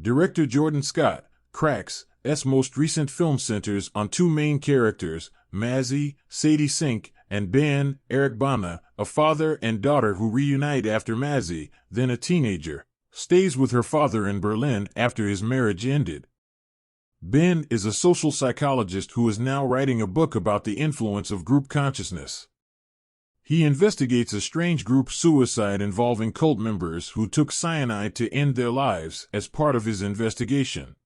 Director Jordan Scott cracks S most recent film centers on two main characters, Mazzy, Sadie Sink, and Ben, Eric Bana, a father and daughter who reunite after Mazzy, then a teenager, stays with her father in Berlin after his marriage ended. Ben is a social psychologist who is now writing a book about the influence of group consciousness. He investigates a strange group suicide involving cult members who took cyanide to end their lives as part of his investigation.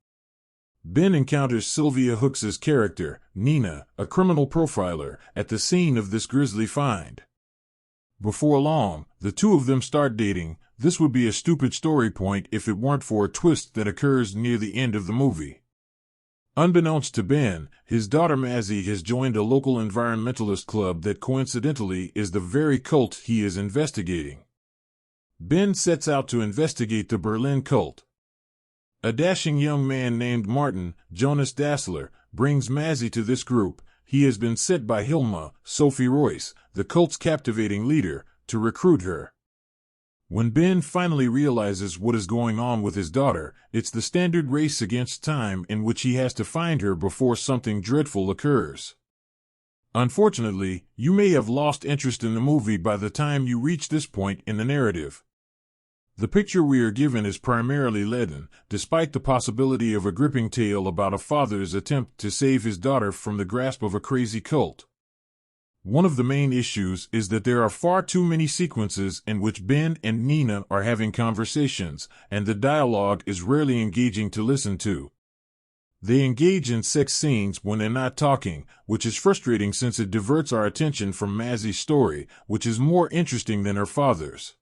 Ben encounters Sylvia Hooks's character, Nina, a criminal profiler, at the scene of this grisly find. Before long, the two of them start dating. This would be a stupid story point if it weren't for a twist that occurs near the end of the movie. Unbeknownst to Ben, his daughter Mazzy has joined a local environmentalist club that coincidentally is the very cult he is investigating. Ben sets out to investigate the Berlin cult. A dashing young man named Martin, Jonas Dassler, brings Mazzy to this group. He has been sent by Hilma, Sophie Royce, the cult's captivating leader, to recruit her. When Ben finally realizes what is going on with his daughter, it's the standard race against time in which he has to find her before something dreadful occurs. Unfortunately, you may have lost interest in the movie by the time you reach this point in the narrative. The picture we are given is primarily leaden, despite the possibility of a gripping tale about a father's attempt to save his daughter from the grasp of a crazy cult. One of the main issues is that there are far too many sequences in which Ben and Nina are having conversations, and the dialogue is rarely engaging to listen to. They engage in sex scenes when they're not talking, which is frustrating since it diverts our attention from Mazzy's story, which is more interesting than her father's.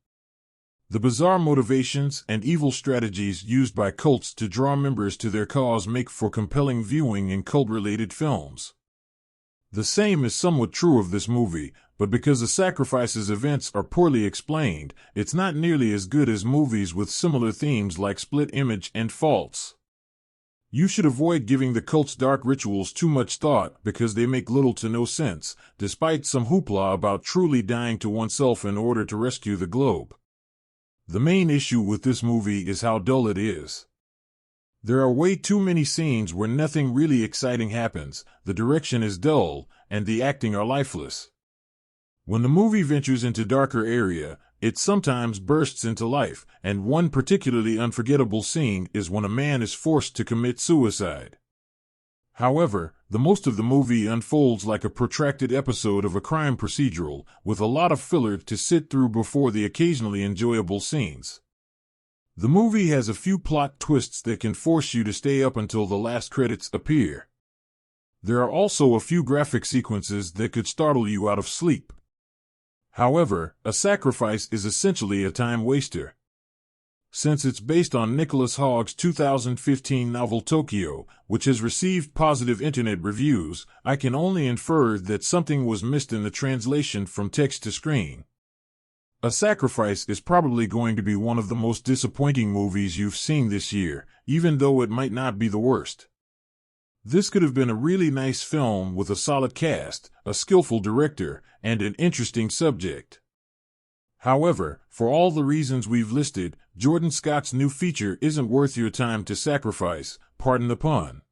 The bizarre motivations and evil strategies used by cults to draw members to their cause make for compelling viewing in cult-related films. The same is somewhat true of this movie, but because the sacrifice's events are poorly explained, it's not nearly as good as movies with similar themes like Split Image and False. You should avoid giving the cult's dark rituals too much thought because they make little to no sense, despite some hoopla about truly dying to oneself in order to rescue the globe. The main issue with this movie is how dull it is. There are way too many scenes where nothing really exciting happens, the direction is dull, and the acting are lifeless. When the movie ventures into darker area, it sometimes bursts into life, and one particularly unforgettable scene is when a man is forced to commit suicide. However, the most of the movie unfolds like a protracted episode of a crime procedural, with a lot of filler to sit through before the occasionally enjoyable scenes. The movie has a few plot twists that can force you to stay up until the last credits appear. There are also a few graphic sequences that could startle you out of sleep. However, A Sacrifice is essentially a time waster. Since it's based on Nicholas Hogg's 2015 novel Tokyo, which has received positive internet reviews, I can only infer that something was missed in the translation from text to screen. A Sacrifice is probably going to be one of the most disappointing movies you've seen this year, even though it might not be the worst. This could have been a really nice film with a solid cast, a skillful director, and an interesting subject. However, for all the reasons we've listed, Jordan Scott's new feature isn't worth your time to sacrifice, pardon the pun.